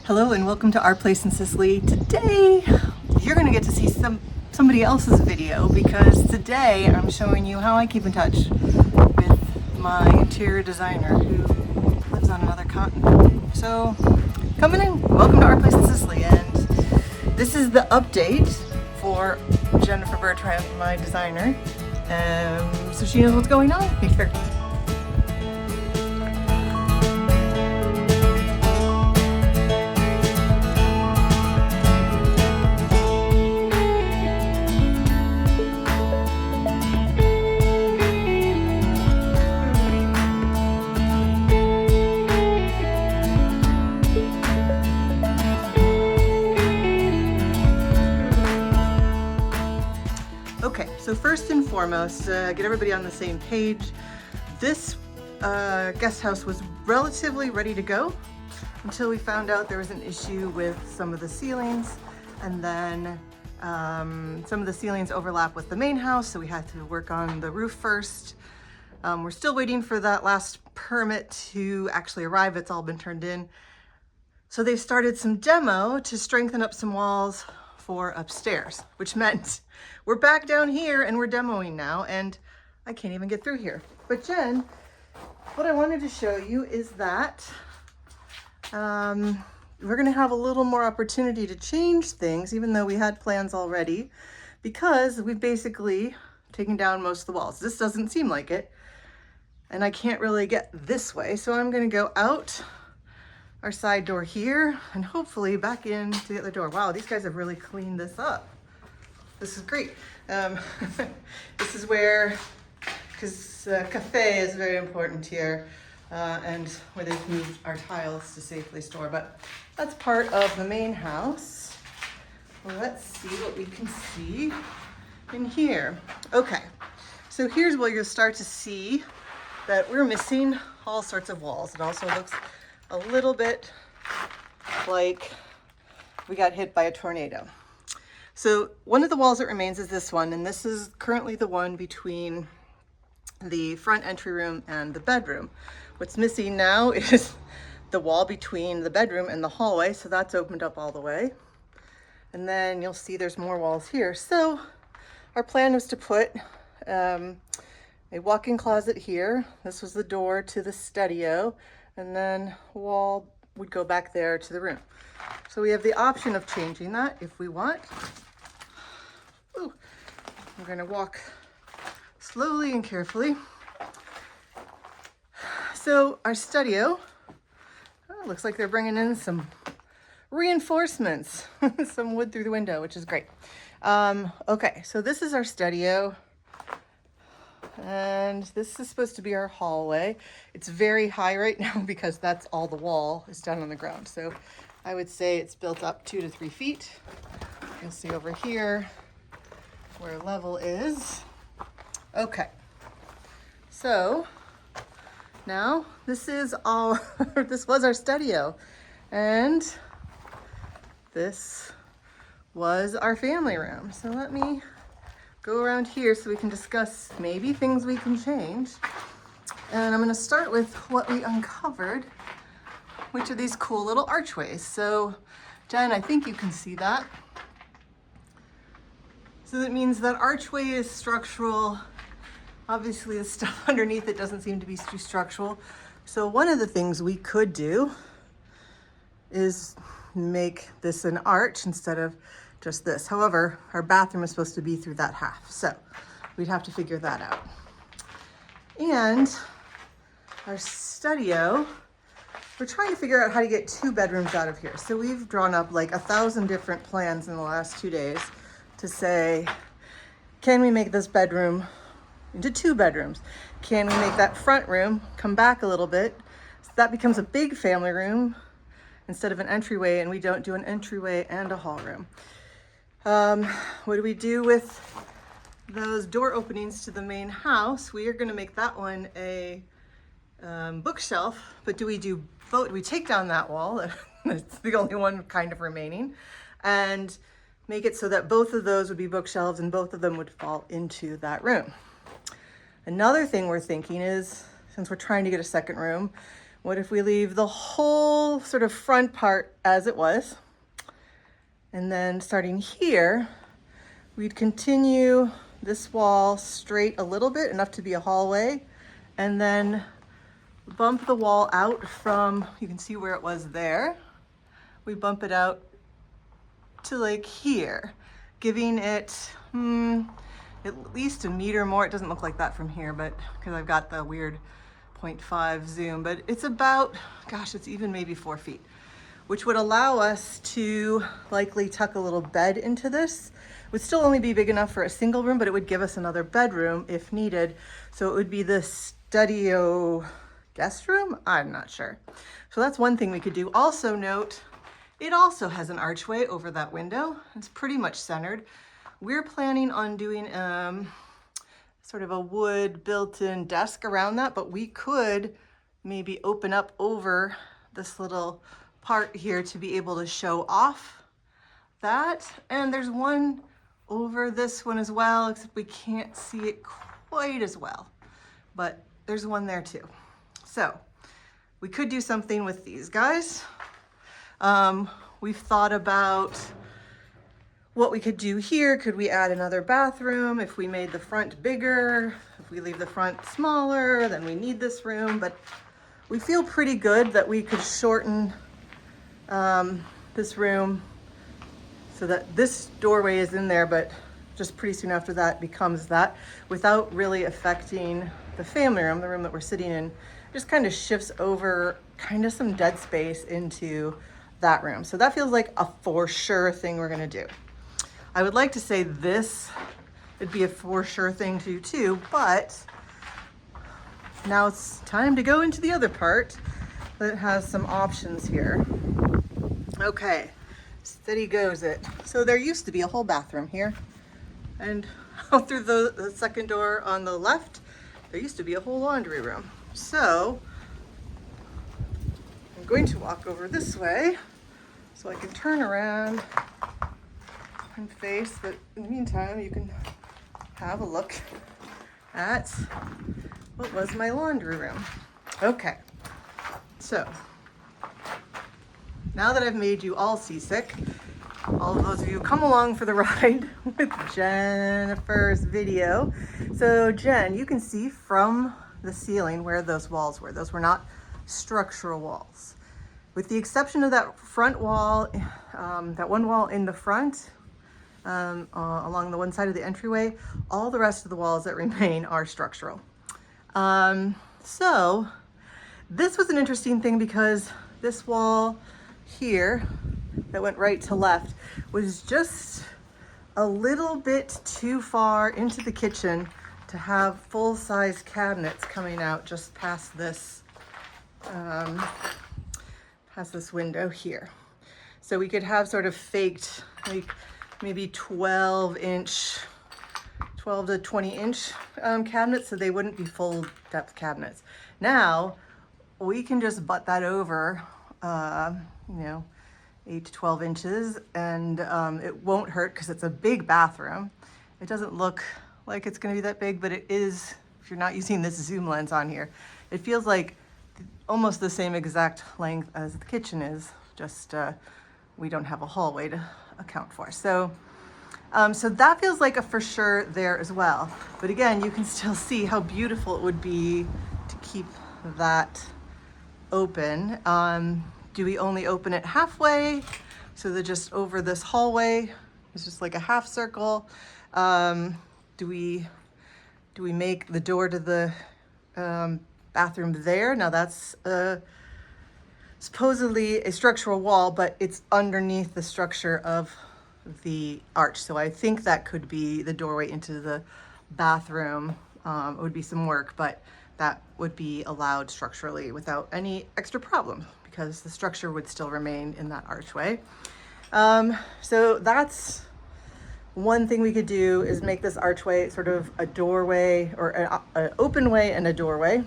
Hello and welcome to our place in Sicily. Today you're going to get to see somebody else's video because today I'm showing you how I keep in touch with my interior designer who lives on another continent. So coming in, welcome to our place in Sicily, and this is the update for Jennifer Bertrand, my designer, so she knows what's going on here. Okay, so first and foremost, get everybody on the same page. This guest house was relatively ready to go until we found out there was an issue with some of the ceilings, and then some of the ceilings overlap with the main house, so we had to work on the roof first. We're still waiting for that last permit to actually arrive. It's all been turned in. So they've started some demo to strengthen up some walls for upstairs, which meant we're back down here and we're demoing now, and I can't even get through here. But Jen, what I wanted to show you is that we're gonna have a little more opportunity to change things, even though we had plans already, because we've basically taken down most of the walls. This doesn't seem like it, and I can't really get this way, so I'm gonna go out our side door here and hopefully back in to the other door. Wow, these guys have really cleaned this up. This is great. This is where, because cafe is very important here, and where they've moved our tiles to safely store, but that's part of the main house. Well, let's see what we can see in here. Okay, so here's where you'll start to see that we're missing all sorts of walls. It also looks a little bit like we got hit by a tornado. So one of the walls that remains is this one, and this is currently the one between the front entry room and the bedroom. What's missing now is the wall between the bedroom and the hallway, so that's opened up all the way. And then you'll see there's more walls here. So our plan was to put a walk-in closet here. This was the door to the studio, and then a wall would go back there to the room. So we have the option of changing that if we want. Ooh, I'm gonna walk slowly and carefully. So our studio, looks like they're bringing in some reinforcements, some wood through the window, which is great. Okay, so this is our studio. And this is supposed to be our hallway. It's very high right now because that's all the wall is down on the ground. So I would say it's built up 2 to 3 feet. You'll see over here where level is. Okay, so now this is all, this was our studio, and this was our family room. So let me go around here so we can discuss maybe things we can change. And I'm gonna start with what we uncovered, which are these cool little archways. So Jen, I think you can see that. So that means that archway is structural. Obviously the stuff underneath it doesn't seem to be too structural. So one of the things we could do is make this an arch instead of just this. However, our bathroom is supposed to be through that half, so we'd have to figure that out. And our studio, we're trying to figure out how to get 2 bedrooms out of here. So we've drawn up like 1,000 different plans in the last 2 days to say, can we make this bedroom into 2 bedrooms? Can we make that front room come back a little bit so that becomes a big family room instead of an entryway, and we don't do an entryway and a hall room? What do we do with those door openings to the main house? We are going to make that one a bookshelf, but do we do both? Do we take down that wall? It's the only one kind of remaining, and make it so that both of those would be bookshelves and both of them would fall into that room. Another thing we're thinking is, since we're trying to get a second room, What if we leave the whole sort of front part as it was? And then starting here, we'd continue this wall straight a little bit, enough to be a hallway, and then bump the wall out from, you can see where it was there. We bump it out to like here, giving it at least a meter more. It doesn't look like that from here, but because I've got the weird 0.5 zoom, but it's about, gosh, it's even maybe 4 feet, which would allow us to likely tuck a little bed into this. It would still only be big enough for a single room, but it would give us another bedroom if needed. So it would be the studio guest room? I'm not sure. So that's one thing we could do. Also note, it also has an archway over that window. It's pretty much centered. We're planning on doing sort of a wood built-in desk around that, but we could maybe open up over this little part here to be able to show off that. And there's one over this one as well, except we can't see it quite as well, but there's one there too. So we could do something with these guys. We've thought about what we could do here. Could we add another bathroom if we made the front bigger? If we leave the front smaller, then we need this room. But we feel pretty good that we could shorten this room so that this doorway is in there, but just pretty soon after that becomes that, without really affecting the family room, the room that we're sitting in. Just kind of shifts over kind of some dead space into that room. So that feels like a for sure thing we're gonna do. I would like to say this would be a for sure thing to do too, but now it's time to go into the other part that has some options here. Okay, steady goes it. So there used to be a whole bathroom here, and out through the second door on the left, there used to be a whole laundry room. So I'm going to walk over this way so I can turn around and face, but in the meantime, you can have a look at what was my laundry room. Okay, so now that I've made you all seasick, all of those of you come along for the ride with Jennifer's video. So Jen, you can see from the ceiling where those walls were. Those were not structural walls. With the exception of that front wall, that one wall in the front, along the one side of the entryway, all the rest of the walls that remain are structural. So this was an interesting thing because this wall here that went right to left was just a little bit too far into the kitchen to have full-size cabinets coming out just past this window here. So we could have sort of faked like maybe 12 to 20 inch cabinets, so they wouldn't be full depth cabinets. Now we can just butt that over, 8 to 12 inches, and it won't hurt because it's a big bathroom. It doesn't look like it's going to be that big, but it is. If you're not using this zoom lens on here, it feels like almost the same exact length as the kitchen is, just we don't have a hallway to account for. So so that feels like a for sure there as well. But again, you can still see how beautiful it would be to keep that open. Do we only open it halfway so that just over this hallway is just like a half circle? Do we make the door to the bathroom there? Now that's supposedly a structural wall, but it's underneath the structure of the arch. So I think that could be the doorway into the bathroom. It would be some work, but that would be allowed structurally without any extra problem because the structure would still remain in that archway. So that's one thing we could do, is make this archway sort of a doorway, or an open way and a doorway.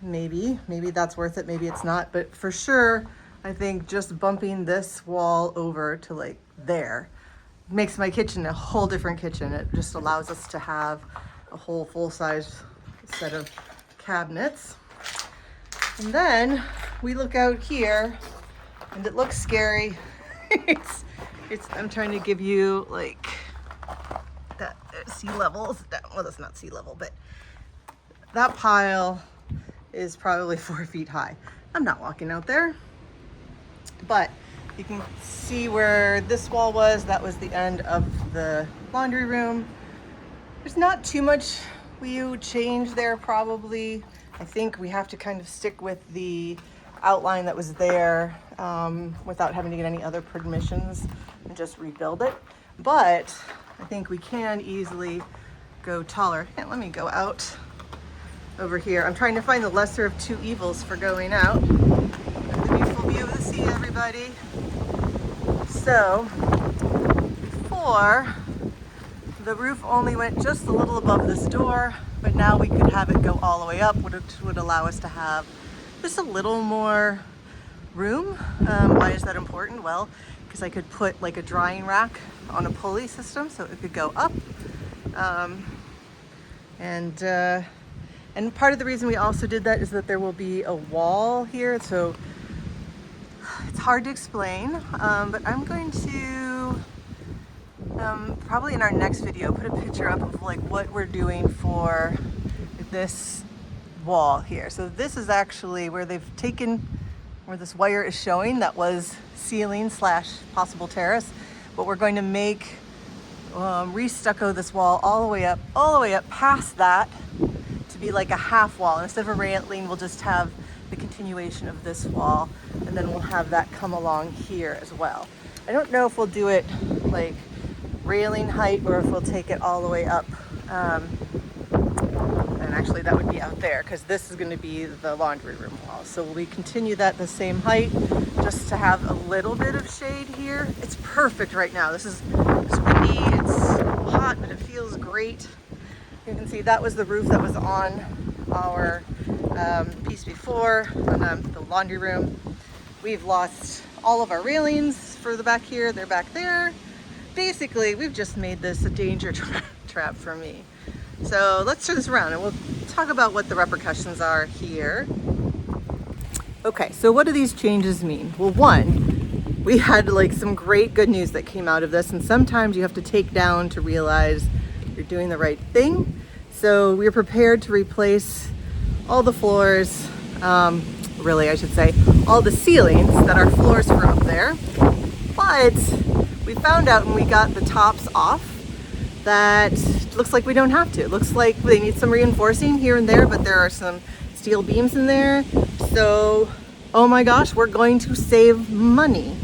Maybe that's worth it, maybe it's not, but for sure, I think just bumping this wall over to like there makes my kitchen a whole different kitchen. It just allows us to have a whole full-size set of cabinets. And then we look out here and it looks scary. I'm trying to give you like that sea level. Well, that's not sea level, but that pile is probably 4 feet high. I'm not walking out there, but you can see where this wall was. That was the end of the laundry room. There's not too much we would change there probably. I think we have to kind of stick with the outline that was there without having to get any other permissions and just rebuild it. But I think we can easily go taller. Hey, let me go out over here. I'm trying to find the lesser of two evils for going out. The beautiful view of the sea, everybody. So before, the roof only went just a little above this door, but now we could have it go all the way up, which would allow us to have just a little more room. Why is that important? Well, because I could put like a drying rack on a pulley system so it could go up. And part of the reason we also did that is that there will be a wall here, so it's hard to explain, but I'm going to probably in our next video put a picture up of like what we're doing for this wall here. So this is actually where they've taken, where this wire is showing, that was ceiling / possible terrace, but we're going to make re-stucco this wall all the way up past that to be like a half wall. Instead of a railing, we'll just have the continuation of this wall, and then we'll have that come along here as well. I don't know if we'll do it like railing height or if we'll take it all the way up. And actually that would be out there because this is going to be the laundry room wall. So we continue that the same height just to have a little bit of shade here. It's perfect right now. It's windy, it's hot, but it feels great. You can see that was the roof that was on our piece before on the laundry room. We've lost all of our railings for the back here. They're back there. Basically, we've just made this a danger trap for me. So let's turn this around and we'll talk about what the repercussions are here. Okay, so what do these changes mean? Well, one, we had like some great good news that came out of this, and sometimes you have to take down to realize you're doing the right thing. So we're prepared to replace all the floors, really I should say, all the ceilings that our floors were up there. But we found out when we got the tops off that it looks like we don't have to. It looks like they need some reinforcing here and there, but there are some steel beams in there. So, oh my gosh, we're going to save money.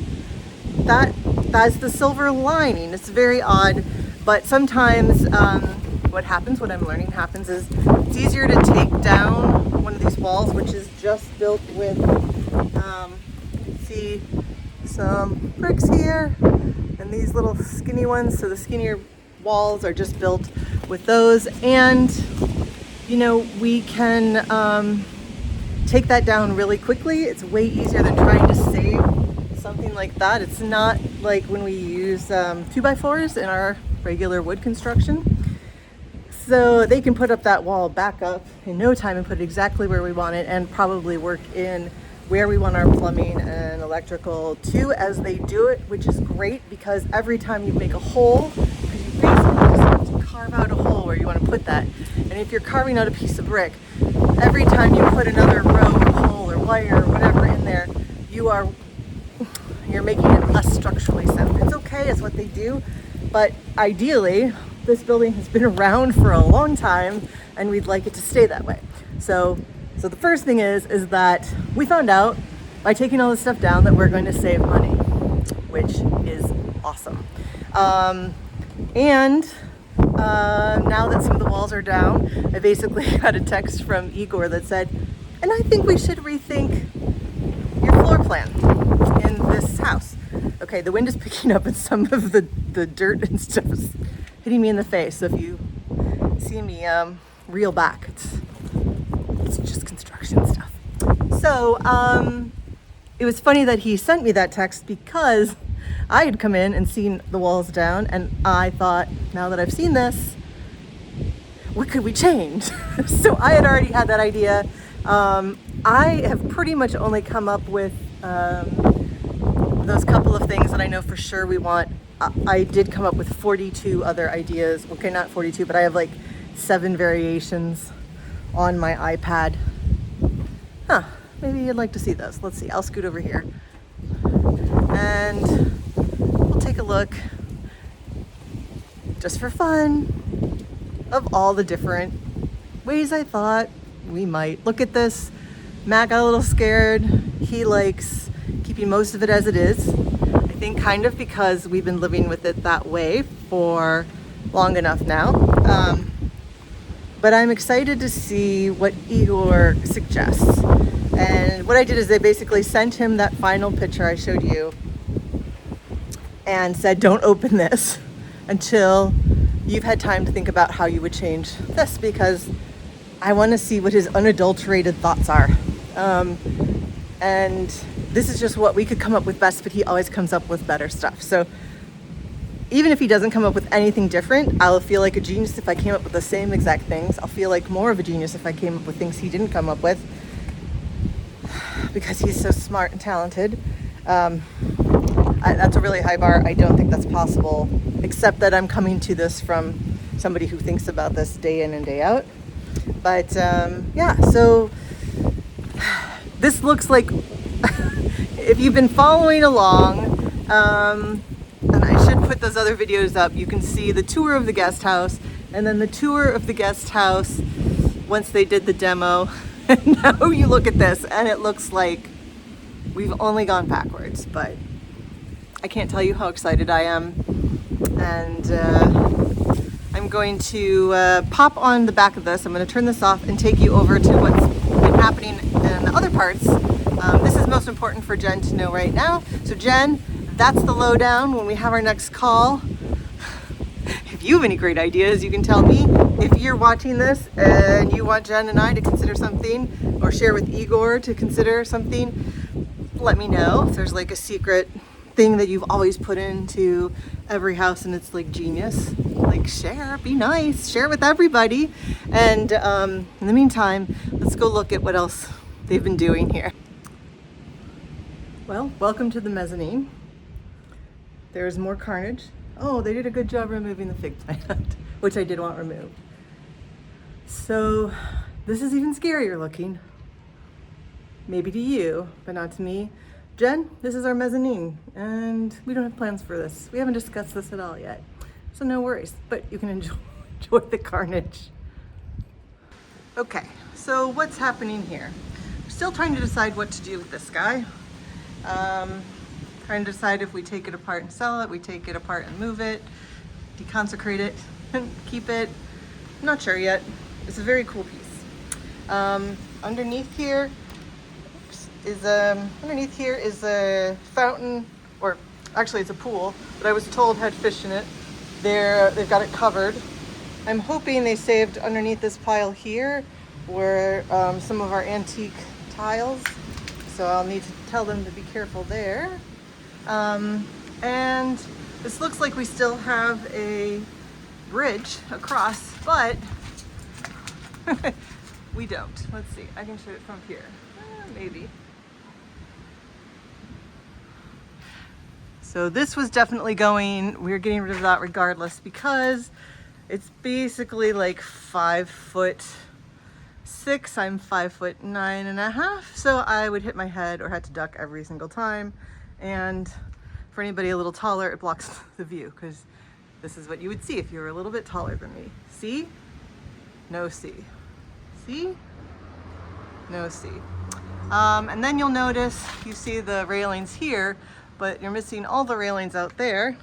That's the silver lining. It's very odd, but sometimes what I'm learning happens is it's easier to take down one of these walls, which is just built with, see some bricks here and these little skinny ones. So the skinnier walls are just built with those, and you know, we can take that down really quickly. It's way easier than trying to save something like that. It's not like when we use 2x4s in our regular wood construction. So they can put up that wall back up in no time and put it exactly where we want it, and probably work in where we want our plumbing and electrical too as they do it, which is great because every time you make a hole, because you basically just have to carve out a hole where you want to put that. And if you're carving out a piece of brick, every time you put another row or hole or wire or whatever in there, you're making it less structurally sound. It's okay, it's what they do, but ideally, this building has been around for a long time and we'd like it to stay that way. So the first thing is that we found out by taking all this stuff down that we're going to save money, which is awesome. Now that some of the walls are down, I basically got a text from Igor that said, and I think we should rethink your floor plan in this house. Okay, the wind is picking up and some of the dirt and stuff is hitting me in the face. So if you see me reel back, it's just construction stuff. So it was funny that he sent me that text because I had come in and seen the walls down, and I thought, now that I've seen this, what could we change? So I had already had that idea. I have pretty much only come up with those couple of things that I know for sure we want. I did come up with 42 other ideas. Okay, not 42, but I have like 7 variations on my iPad. Huh, maybe you'd like to see those. Let's see, I'll scoot over here. And we'll take a look, just for fun, of all the different ways I thought we might look at this. Matt got a little scared. He likes keeping most of it as it is. I think kind of because we've been living with it that way for long enough now. But I'm excited to see what Igor suggests. And what I did is I basically sent him that final picture I showed you and said, don't open this until you've had time to think about how you would change this, because I want to see what his unadulterated thoughts are. And this is just what we could come up with best, but he always comes up with better stuff. So even if he doesn't come up with anything different, I'll feel like a genius if I came up with the same exact things. I'll feel like more of a genius if I came up with things he didn't come up with, because he's so smart and talented. That's a really high bar. I don't think that's possible, except that I'm coming to this from somebody who thinks about this day in and day out. But yeah, so this looks like, if you've been following along, and I should put those other videos up, you can see the tour of the guest house, and then the tour of the guest house once they did the demo. And now you look at this and it looks like we've only gone backwards, but I can't tell you how excited I am. And I'm going to pop on the back of this. I'm going to turn this off and take you over to what's been happening in the other parts. This is most important for Jen to know right now. So Jen, that's the lowdown. When we have our next call, if you have any great ideas, you can tell me. If you're watching this and you want Jen and I to consider something, or share with Igor to consider something, let me know. If there's like a secret thing that you've always put into every house and it's like genius, like share, be nice, share with everybody. And in the meantime, let's go look at what else they've been doing here. Well, welcome to the mezzanine. There's more carnage. Oh, they did a good job removing the fig plant, which I did want removed. So this is even scarier looking. Maybe to you, but not to me. Jen, this is our mezzanine, and we don't have plans for this. We haven't discussed this at all yet, so no worries, but you can enjoy the carnage. Okay, so what's happening here? We're still trying to decide what to do with this guy. Trying to decide if we take it apart and sell it, we take it apart and move it, deconsecrate it, and keep it. I'm not sure yet. It's a very cool piece. Underneath here is a fountain, or actually it's a pool, but I was told had fish in it. They've got it covered. I'm hoping they saved underneath this pile here were some of our antique tiles, so I'll need to tell them to be careful there. And this looks like we still have a bridge across, but we don't. Let's see, I can show it from here, maybe. So this was definitely going, we're getting rid of that regardless, because it's basically like 5'6". I'm 5'9.5", so I would hit my head or had to duck every single time. And for anybody a little taller, it blocks the view, because this is what you would see if you were a little bit taller than me. See? No see. See? No see. And then you'll notice you see the railings here, but you're missing all the railings out there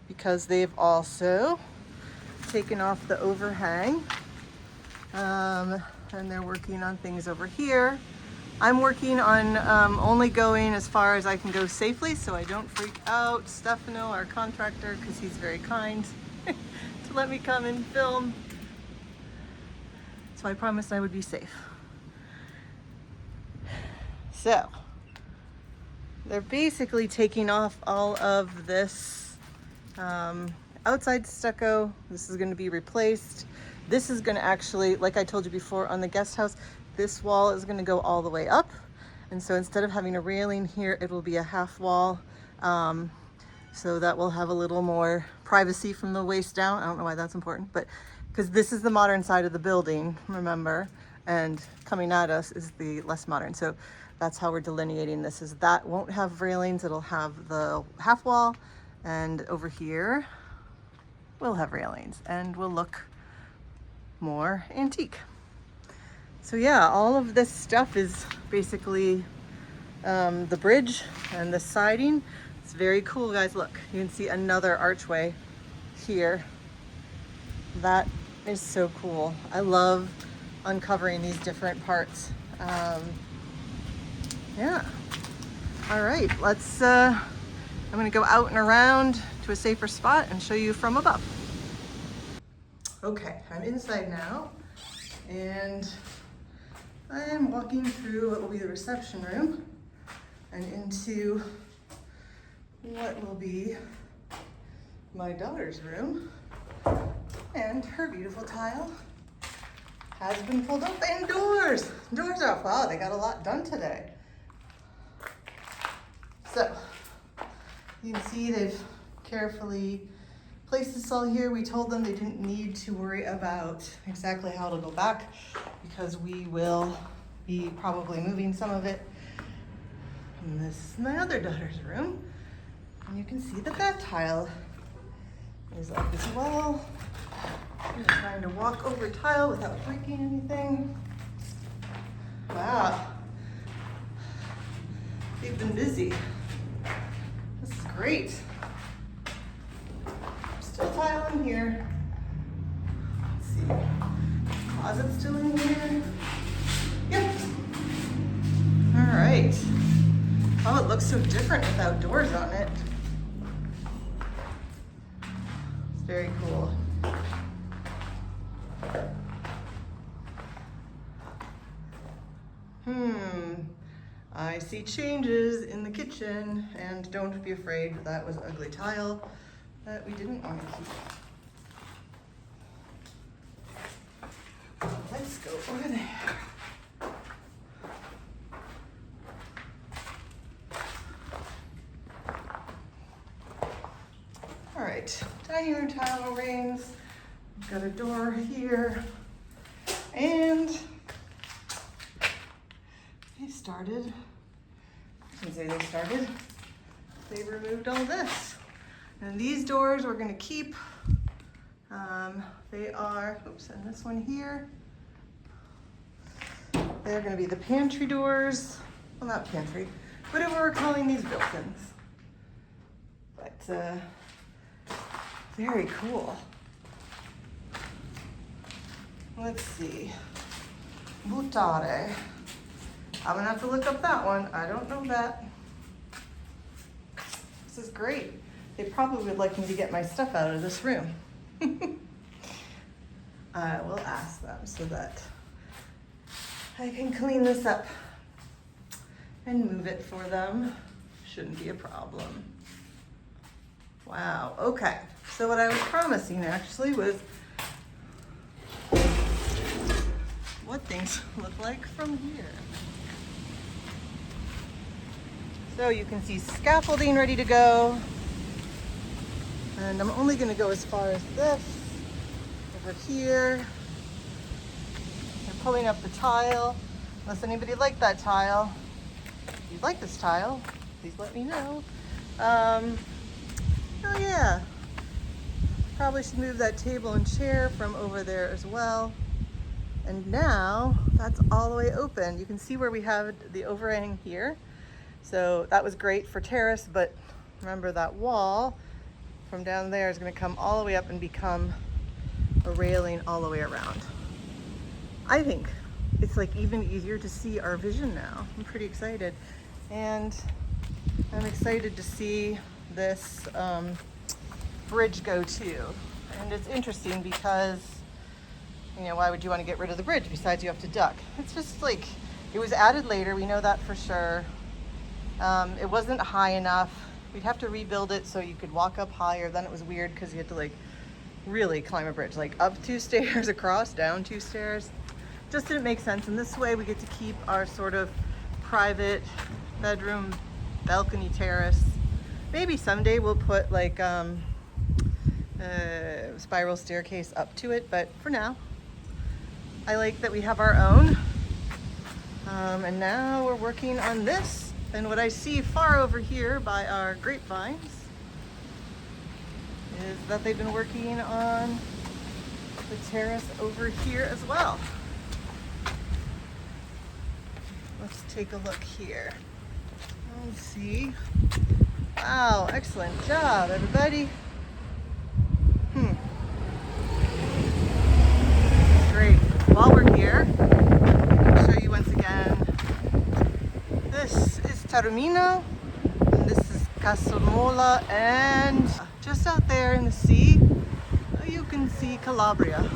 because they've also taken off the overhang. And they're working on things over here. I'm working on only going as far as I can go safely, so I don't freak out Stefano, our contractor, because he's very kind to let me come and film. So I promised I would be safe. So they're basically taking off all of this outside stucco. This is going to be replaced. This is going to actually, like I told you before on the guest house, this wall is going to go all the way up. And so instead of having a railing here, it will be a half wall. So that will have a little more privacy from the waist down. I don't know why that's important, but because this is the modern side of the building, remember, and coming at us is the less modern. So that's how we're delineating this, is that won't have railings. It'll have the half wall, and over here we'll have railings and will look more antique. So yeah, all of this stuff is basically the bridge and the siding. It's very cool, guys. Look, you can see another archway here. That is so cool. I love uncovering these different parts. Yeah. All right, let's, I'm gonna go out and around to a safer spot and show you from above. Okay, I'm inside now, and I am walking through what will be the reception room and into what will be my daughter's room. And her beautiful tile has been pulled up, and doors are up. Wow, they got a lot done today. So you can see they've carefully placed this all here. We told them they didn't need to worry about exactly how it'll go back because we will be probably moving some of it. And this is my other daughter's room. And you can see that that tile is up as well. I'm just trying to walk over tile without breaking anything. Wow. They've been busy. This is great. Still tile in here. Let's see. Closet still in here. Yep. All right. Oh, it looks so different without doors on it. It's very cool. I see changes in the kitchen, and don't be afraid, that was ugly tile that we didn't want to keep. Let's go over there. All right, dining room tile rings. We've got a door here, and they started, I can say they started, they removed all this. And these doors we're gonna keep. They are, oops, and this one here, they're gonna be the pantry doors. Well, not pantry, whatever we're calling these built-ins. But very cool. Let's see, buttare. I'm gonna have to look up that one. I don't know that. This is great. They probably would like me to get my stuff out of this room. I will ask them so that I can clean this up and move it for them. Shouldn't be a problem. Wow, okay. So what I was promising actually was what things look like from here. So you can see scaffolding ready to go. And I'm only gonna go as far as this, over here. I'm pulling up the tile. Unless anybody liked that tile. If you like this tile, please let me know. Oh yeah. Probably should move that table and chair from over there as well. And now that's all the way open. You can see where we have the overhang here. So that was great for terrace, but remember that wall from down there is going to come all the way up and become a railing all the way around. I think it's like even easier to see our vision now. I'm pretty excited. And I'm excited to see this bridge go too. And it's interesting because, you know, why would you want to get rid of the bridge besides you have to duck? It's just like, it was added later, we know that for sure. It wasn't high enough. We'd have to rebuild it so you could walk up higher. Then it was weird because you had to like really climb a bridge, like up 2 stairs, across, down 2 stairs. just didn't make sense. And this way we get to keep our sort of private bedroom balcony terrace. Maybe someday we'll put like a spiral staircase up to it, but for now I like that we have our own. And now we're working on this, and what I see far over here by our grapevines is that they've been working on the terrace over here as well. Let's take a look here. Let's see. Wow, excellent job, everybody. Great. While we're here, I'll show you once again. This is Taormina, and this is Casamola, and just out there in the sea, you can see Calabria.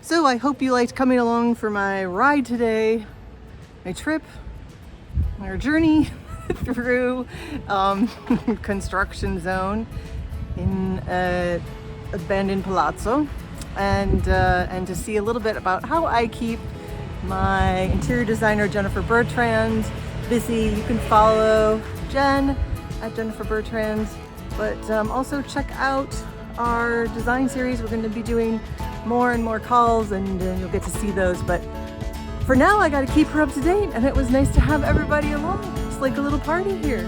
So I hope you liked coming along for my ride today, my trip, our journey through construction zone in Abandoned Palazzo, and to see a little bit about how I keep my interior designer Jennifer Bertrand busy. You can follow Jen at Jennifer Bertrand, but also check out our design series. We're going to be doing more and more calls, and you'll get to see those. But for now, I got to keep her up to date, and it was nice to have everybody along. It's like a little party here.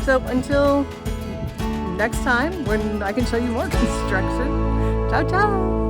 So until next time, when I can show you more construction. Ciao, ciao.